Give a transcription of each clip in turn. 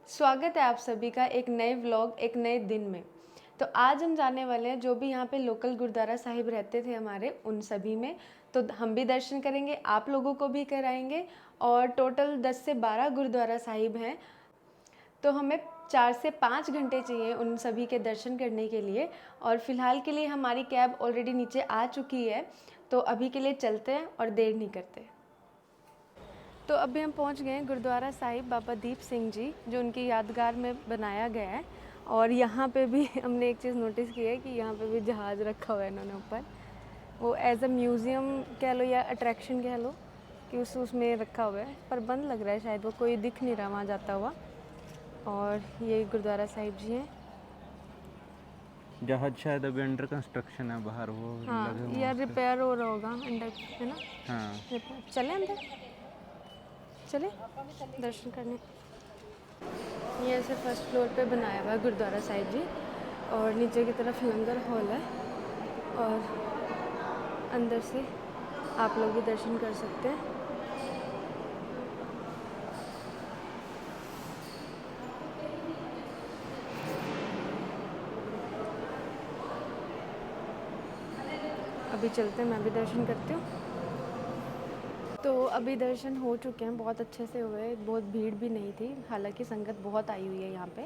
स्वागत है आप सभी का एक नए व्लॉग एक नए दिन में। तो आज हम जाने वाले हैं जो भी यहाँ पे लोकल गुरुद्वारा साहिब रहते थे हमारे, उन सभी में। तो हम भी दर्शन करेंगे, आप लोगों को भी कराएंगे। और टोटल 10 से 12 गुरुद्वारा साहिब हैं, तो हमें 4 से 5 घंटे चाहिए उन सभी के दर्शन करने के लिए। और फिलहाल के लिए हमारी कैब ऑलरेडी नीचे आ चुकी है, तो अभी के लिए चलते हैं और देर नहीं करते। तो अभी हम पहुंच गए हैं गुरुद्वारा साहिब बाबा दीप सिंह जी, जो उनकी यादगार में बनाया गया है। और यहाँ पे भी हमने एक चीज़ नोटिस की है कि यहाँ पे भी जहाज़ रखा हुआ है इन्होंने ऊपर, वो एज अ म्यूज़ियम कह लो या अट्रैक्शन कह लो कि उसमें रखा हुआ है, पर बंद लग रहा है शायद, वो कोई दिख नहीं रहा वहाँ जाता हुआ। और ये गुरुद्वारा साहिब जी हैं। जहाज शायद अभी अंडर कंस्ट्रक्शन है बाहर, वो हाँ, लगे या रिपेयर हो रहा होगा अंदर, है ना। हाँ। रिपेयर। चले अंदर, चले दर्शन करने। ये ऐसे फर्स्ट फ्लोर पे बनाया हुआ है गुरुद्वारा साहिब जी, और नीचे की तरफ लंगर हॉल है, और अंदर से आप लोग भी दर्शन कर सकते हैं। अभी चलते हैं, मैं भी दर्शन करती हूँ। तो अभी दर्शन हो चुके हैं, बहुत अच्छे से हुए, बहुत भीड़ भी नहीं थी, हालांकि संगत बहुत आई हुई है यहाँ पे।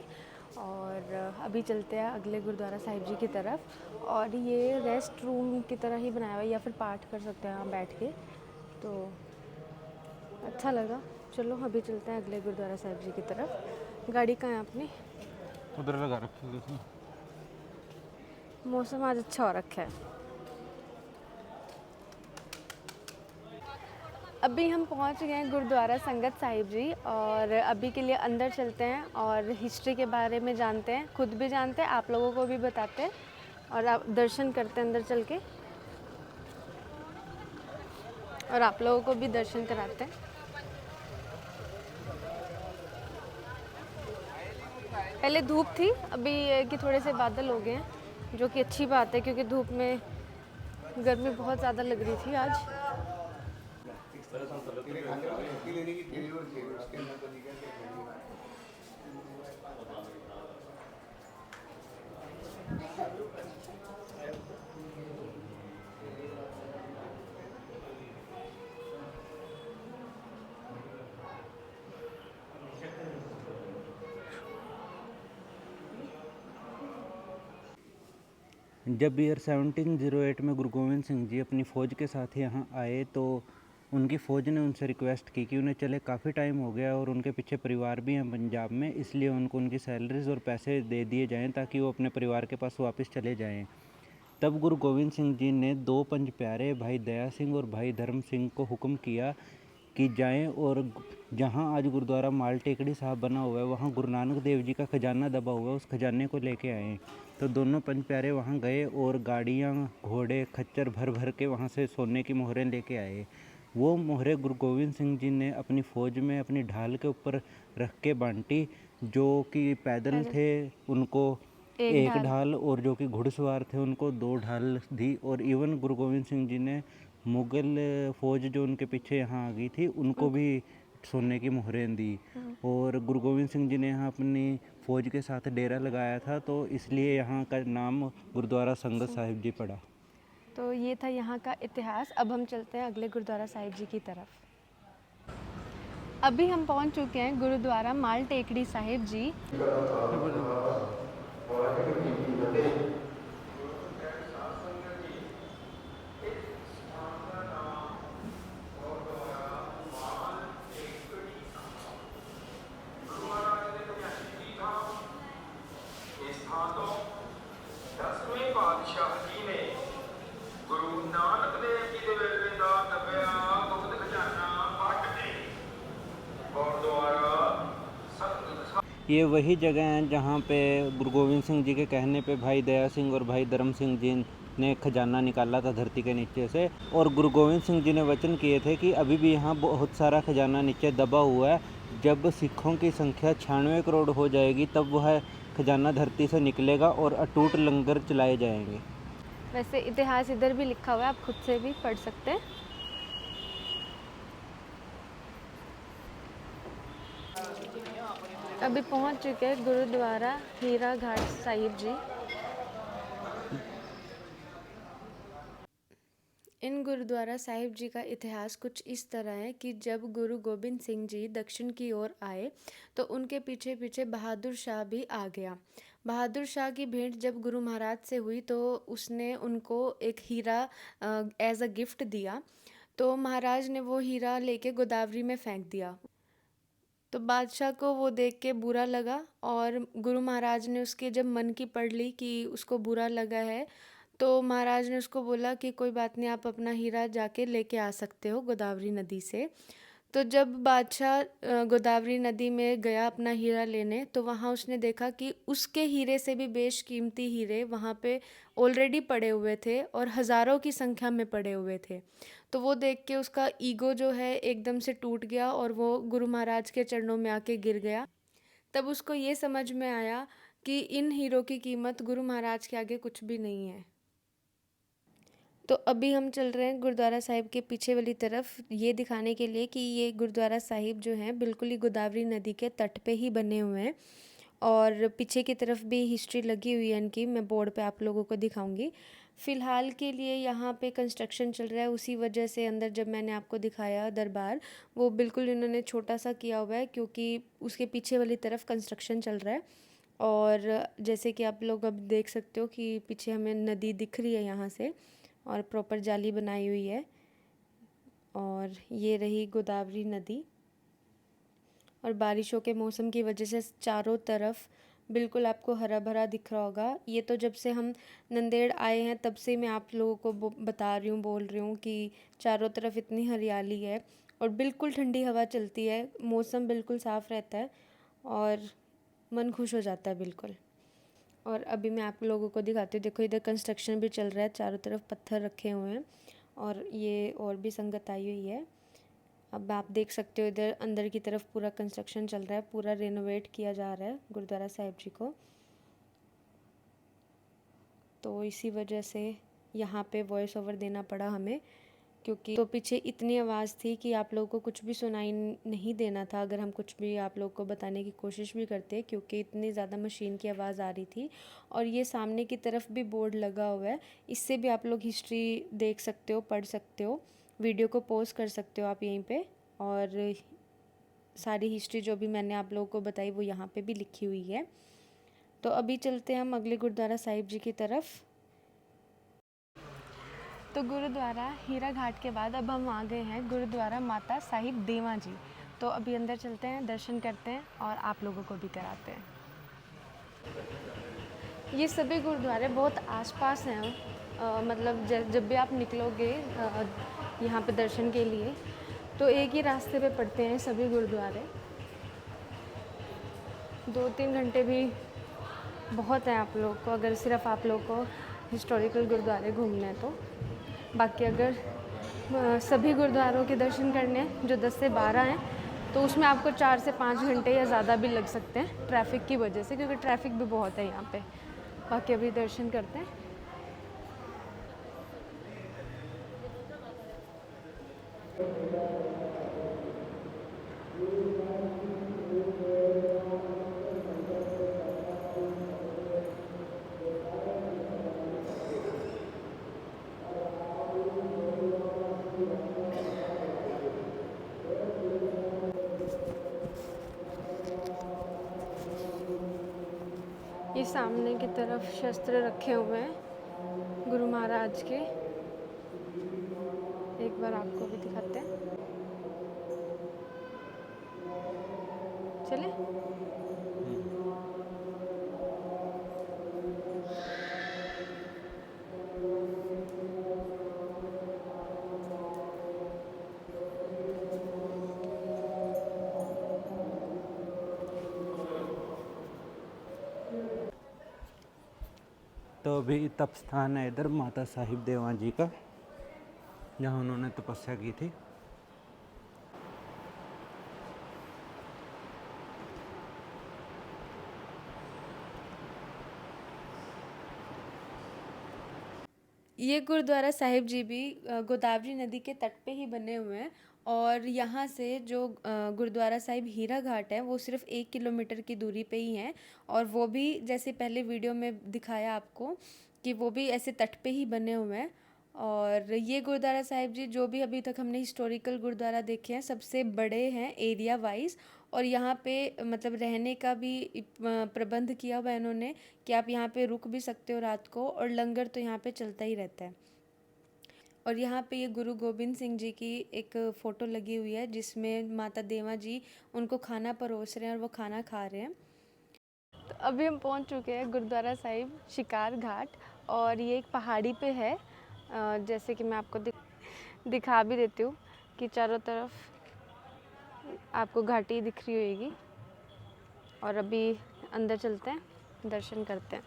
और अभी चलते हैं अगले गुरुद्वारा साहिब जी की तरफ। और ये रेस्ट रूम की तरह ही बनाया हुआ है, या फिर पाठ कर सकते हैं यहाँ बैठ के, तो अच्छा लगा। चलो अभी चलते हैं अगले गुरुद्वारा साहिब जी की तरफ। गाड़ी कहाँ है अपनी? उधर लगा रखी। मौसम आज अच्छा हो रखा है। अभी हम पहुंच गए हैं गुरुद्वारा संगत साहिब जी, और अभी के लिए अंदर चलते हैं और हिस्ट्री के बारे में जानते हैं, खुद भी जानते हैं, आप लोगों को भी बताते हैं, और आप दर्शन करते हैं अंदर चल के, और आप लोगों को भी दर्शन कराते हैं। पहले धूप थी, अभी ये कि थोड़े से बादल हो गए हैं, जो कि अच्छी बात है, क्योंकि धूप में गर्मी बहुत ज़्यादा लग रही थी आज। जब ईयर 1708 में गुरु गोविंद सिंह जी अपनी फ़ौज के साथ यहाँ आए, तो उनकी फ़ौज ने उनसे रिक्वेस्ट की कि उन्हें चले काफ़ी टाइम हो गया और उनके पीछे परिवार भी हैं पंजाब में, इसलिए उनको उनकी सैलरीज़ और पैसे दे दिए जाएं ताकि वो अपने परिवार के पास वापस चले जाएं। तब गुरु गोविंद सिंह जी ने 2 पंज प्यारे भाई दया सिंह और भाई धर्म सिंह को हुक्म किया कि जाएं और जहां आज गुरुद्वारा माल टेकड़ी साहब बना हुआ है, वहां गुरु नानक देव जी का खजाना दबा हुआ है, उस खजाने को लेके आए। तो दोनों पंच प्यारे वहां गए और गाड़ियां, घोड़े, खच्चर भर भर के वहां से सोने की मोहरें लेके आए। वो मोहरें गुरु गोविंद सिंह जी ने अपनी फ़ौज में अपनी ढाल के ऊपर रख के बांटी। जो कि पैदल थे उनको एक ढाल, और जो कि घुड़सवार थे उनको 2 ढाल दी। और इवन गुरु गोविंद सिंह जी ने मुग़ल फ़ौज जो उनके पीछे यहाँ आ गई थी, उनको भी सोने की मोहरें दी। और गुरु गोविंद सिंह जी ने यहाँ अपनी फ़ौज के साथ डेरा लगाया था, तो इसलिए यहाँ का नाम गुरुद्वारा संगत साहिब जी पड़ा। तो ये था यहाँ का इतिहास। अब हम चलते हैं अगले गुरुद्वारा साहिब जी की तरफ। अभी हम पहुँच चुके हैं गुरुद्वारा माल टेकड़ी साहिब जी। ये वही जगह हैं जहाँ पे गुरु गोविंद सिंह जी के कहने पे भाई दया सिंह और भाई धर्म सिंह जी ने खजाना निकाला था धरती के नीचे से। और गुरु गोविंद सिंह जी ने वचन किए थे कि अभी भी यहाँ बहुत सारा खजाना नीचे दबा हुआ है, जब सिखों की संख्या 96 करोड़ हो जाएगी तब वह खजाना धरती से निकलेगा और अटूट लंगर चलाए जाएंगे। वैसे इतिहास इधर भी लिखा हुआ है, आप खुद से भी पढ़ सकते हैं। अभी पहुंच चुके हैं गुरुद्वारा हीरा घाट साहिब जी। इन गुरुद्वारा साहिब जी का इतिहास कुछ इस तरह है कि जब गुरु गोबिंद सिंह जी दक्षिण की ओर आए तो उनके पीछे पीछे बहादुर शाह भी आ गया। बहादुर शाह की भेंट जब गुरु महाराज से हुई तो उसने उनको एक हीरा एज अ गिफ्ट दिया। तो महाराज ने वो हीरा लेके गोदावरी में फेंक दिया। तो बादशाह को वो देख के बुरा लगा और गुरु महाराज ने उसके जब मन की पढ़ ली कि उसको बुरा लगा है, तो महाराज ने उसको बोला कि कोई बात नहीं, आप अपना हीरा जाके लेके आ सकते हो गोदावरी नदी से। तो जब बादशाह गोदावरी नदी में गया अपना हीरा लेने, तो वहाँ उसने देखा कि उसके हीरे से भी बेशकीमती हीरे वहाँ पे ऑलरेडी पड़े हुए थे और हज़ारों की संख्या में पड़े हुए थे। तो वो देख के उसका ईगो जो है एकदम से टूट गया और वो गुरु महाराज के चरणों में आके गिर गया। तब उसको ये समझ में आया कि इन हीरों की कीमत गुरु महाराज के आगे कुछ भी नहीं है। तो अभी हम चल रहे हैं गुरुद्वारा साहिब के पीछे वाली तरफ, ये दिखाने के लिए कि ये गुरुद्वारा साहिब जो हैं बिल्कुल ही गोदावरी नदी के तट पे ही बने हुए हैं। और पीछे की तरफ भी हिस्ट्री लगी हुई है इनकी, मैं बोर्ड पे आप लोगों को दिखाऊंगी। फ़िलहाल के लिए यहाँ पे कंस्ट्रक्शन चल रहा है, उसी वजह से अंदर जब मैंने आपको दिखाया दरबार, वो बिल्कुल इन्होंने छोटा सा किया हुआ है क्योंकि उसके पीछे वाली तरफ कंस्ट्रक्शन चल रहा है। और जैसे कि आप लोग अब देख सकते हो कि पीछे हमें नदी दिख रही है यहाँ से और प्रॉपर जाली बनाई हुई है। और ये रही गोदावरी नदी। और बारिशों के मौसम की वजह से चारों तरफ बिल्कुल आपको हरा भरा दिख रहा होगा। ये तो जब से हम नंदेड़ आए हैं तब से मैं आप लोगों को बता रही हूँ, बोल रही हूँ कि चारों तरफ इतनी हरियाली है और बिल्कुल ठंडी हवा चलती है, मौसम बिल्कुल साफ़ रहता है और मन खुश हो जाता है बिल्कुल। और अभी मैं आप लोगों को दिखाती हूँ, देखो इधर कंस्ट्रक्शन भी चल रहा है, चारों तरफ पत्थर रखे हुए हैं और ये और भी संगत आई हुई है। अब आप देख सकते हो इधर अंदर की तरफ पूरा कंस्ट्रक्शन चल रहा है, पूरा रेनोवेट किया जा रहा है गुरुद्वारा साहिब जी को। तो इसी वजह से यहाँ पे वॉइस ओवर देना पड़ा हमें, क्योंकि तो पीछे इतनी आवाज़ थी कि आप लोगों को कुछ भी सुनाई नहीं देना था अगर हम कुछ भी आप लोगों को बताने की कोशिश भी करते, क्योंकि इतनी ज़्यादा मशीन की आवाज़ आ रही थी। और ये सामने की तरफ भी बोर्ड लगा हुआ है, इससे भी आप लोग हिस्ट्री देख सकते हो, पढ़ सकते हो, वीडियो को पॉज कर सकते हो आप यहीं पे। और सारी हिस्ट्री जो भी मैंने आप लोगों को बताई वो यहाँ पे भी लिखी हुई है। तो अभी चलते हैं हम अगले गुरुद्वारा साहिब जी की तरफ। तो गुरुद्वारा हीरा घाट के बाद अब हम आ गए हैं गुरुद्वारा माता साहिब देवा जी। तो अभी अंदर चलते हैं, दर्शन करते हैं और आप लोगों को भी कराते हैं। ये सभी गुरुद्वारे बहुत आसपास हैं, मतलब जब भी आप निकलोगे यहाँ पे दर्शन के लिए तो एक ही रास्ते पे पड़ते हैं सभी गुरुद्वारे। 2-3 घंटे भी बहुत है आप लोग को, अगर सिर्फ आप लोग को हिस्टोरिकल गुरुद्वारे घूमने हैं तो। बाकी अगर सभी गुरुद्वारों के दर्शन करने हैं जो 10 से 12 हैं तो उसमें आपको 4 से 5 घंटे या ज़्यादा भी लग सकते हैं ट्रैफिक की वजह से, क्योंकि ट्रैफिक भी बहुत है यहाँ पे। बाकी अभी दर्शन करते हैं। ये सामने की तरफ शस्त्र रखे हुए हैं गुरु महाराज के, एक बार आपको भी दिखाते हैं, चले। तो अभी तप स्थान है इधर माता साहिब देवा जी का, जहाँ उन्होंने तपस्या की थी। ये गुरुद्वारा साहिब जी भी गोदावरी नदी के तट पे ही बने हुए हैं और यहाँ से जो गुरुद्वारा साहिब हीरा घाट है वो सिर्फ 1 किलोमीटर की दूरी पे ही है। और वो भी जैसे पहले वीडियो में दिखाया आपको कि वो भी ऐसे तट पे ही बने हुए हैं। और ये गुरुद्वारा साहिब जी जो भी अभी तक हमने हिस्टोरिकल गुरुद्वारा देखे हैं सबसे बड़े हैं एरिया वाइज। और यहाँ पे मतलब रहने का भी प्रबंध किया हुआ है इन्होंने कि आप यहाँ पे रुक भी सकते हो रात को, और लंगर तो यहाँ पे चलता ही रहता है। और यहाँ पे ये गुरु गोबिंद सिंह जी की एक फ़ोटो लगी हुई है जिसमें माता देवा जी उनको खाना परोस रहे हैं और वो खाना खा रहे हैं। तो अभी हम पहुँच चुके हैं गुरुद्वारा साहिब शिकार घाट, और ये एक पहाड़ी पे है। जैसे कि मैं आपको दिखा भी देती हूँ कि चारों तरफ आपको घाटी दिख रही होगी। और अभी अंदर चलते हैं, दर्शन करते हैं।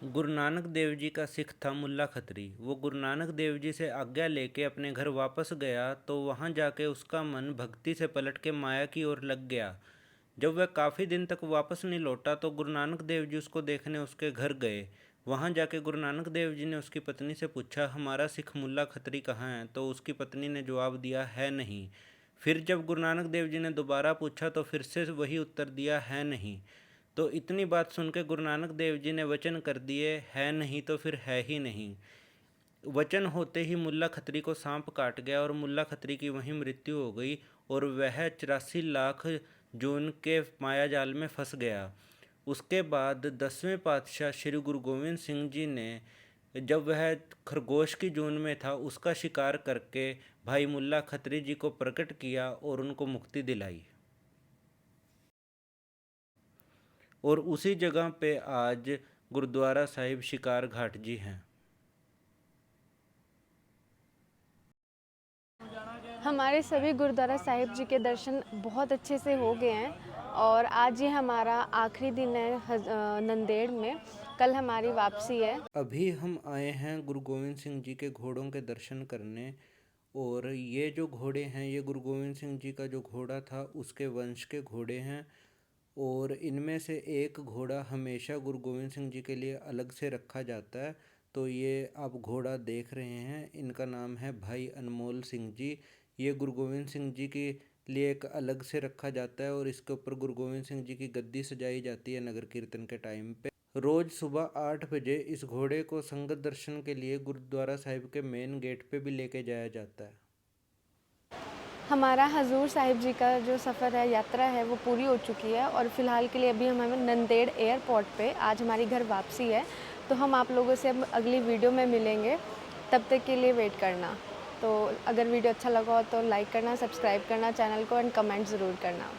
गुरु नानक देव जी का सिख था मुल्ला खत्री। वो गुरु नानक देव जी से आज्ञा लेके अपने घर वापस गया तो वहाँ जाके उसका मन भक्ति से पलट के माया की ओर लग गया। जब वह काफ़ी दिन तक वापस नहीं लौटा तो गुरु नानक देव जी उसको देखने उसके घर गए। वहाँ जाके गुरु नानक देव जी ने उसकी पत्नी से पूछा, हमारा सिख मुल्ला खत्री कहाँ है? तो उसकी पत्नी ने जवाब दिया, है नहीं। फिर जब गुरु नानक देव जी ने दोबारा पूछा तो फिर से वही उत्तर दिया, है नहीं। तो इतनी बात सुन के गुरु नानक देव जी ने वचन कर दिए, है नहीं तो फिर है ही नहीं। वचन होते ही मुल्ला खत्री को सांप काट गया और मुल्ला खत्री की वहीं मृत्यु हो गई और वह 84 लाख जून के माया जाल में फंस गया। उसके बाद 10वें पातशाह श्री गुरु गोविंद सिंह जी ने जब वह खरगोश की जून में था उसका शिकार करके भाई मुल्ला खत्री जी को प्रकट किया और उनको मुक्ति दिलाई। और उसी जगह पे आज गुरुद्वारा साहिब शिकार घाट जी हैं। हमारे सभी गुरुद्वारा साहिब जी के दर्शन बहुत अच्छे से हो गए हैं, और आज ये हमारा आखिरी दिन है नंदेड़ में। कल हमारी वापसी है। अभी हम आए हैं गुरु गोविंद सिंह जी के घोड़ों के दर्शन करने। और ये जो घोड़े हैं ये गुरु गोविंद सिंह जी का जो घोड़ा था उसके वंश के घोड़े हैं। और इनमें से एक घोड़ा हमेशा गुरु गोविंद सिंह जी के लिए अलग से रखा जाता है। तो ये आप घोड़ा देख रहे हैं, इनका नाम है भाई अनमोल सिंह जी। ये गुरु गोविंद सिंह जी के लिए एक अलग से रखा जाता है और इसके ऊपर गुरु गोविंद सिंह जी की गद्दी सजाई जाती है नगर कीर्तन के टाइम पे। रोज़ सुबह 8 बजे इस घोड़े को संगत दर्शन के लिए गुरुद्वारा साहिब के मेन गेट पे भी लेके जाया जाता है। हमारा हजूर साहिब जी का जो सफ़र है, यात्रा है, वो पूरी हो चुकी है। और फ़िलहाल के लिए अभी हमें नंदेड़ एयरपोर्ट पे आज हमारी घर वापसी है। तो हम आप लोगों से अब अगली वीडियो में मिलेंगे, तब तक के लिए वेट करना। तो अगर वीडियो अच्छा लगा हो तो लाइक करना, सब्सक्राइब करना चैनल को, एंड कमेंट ज़रूर करना।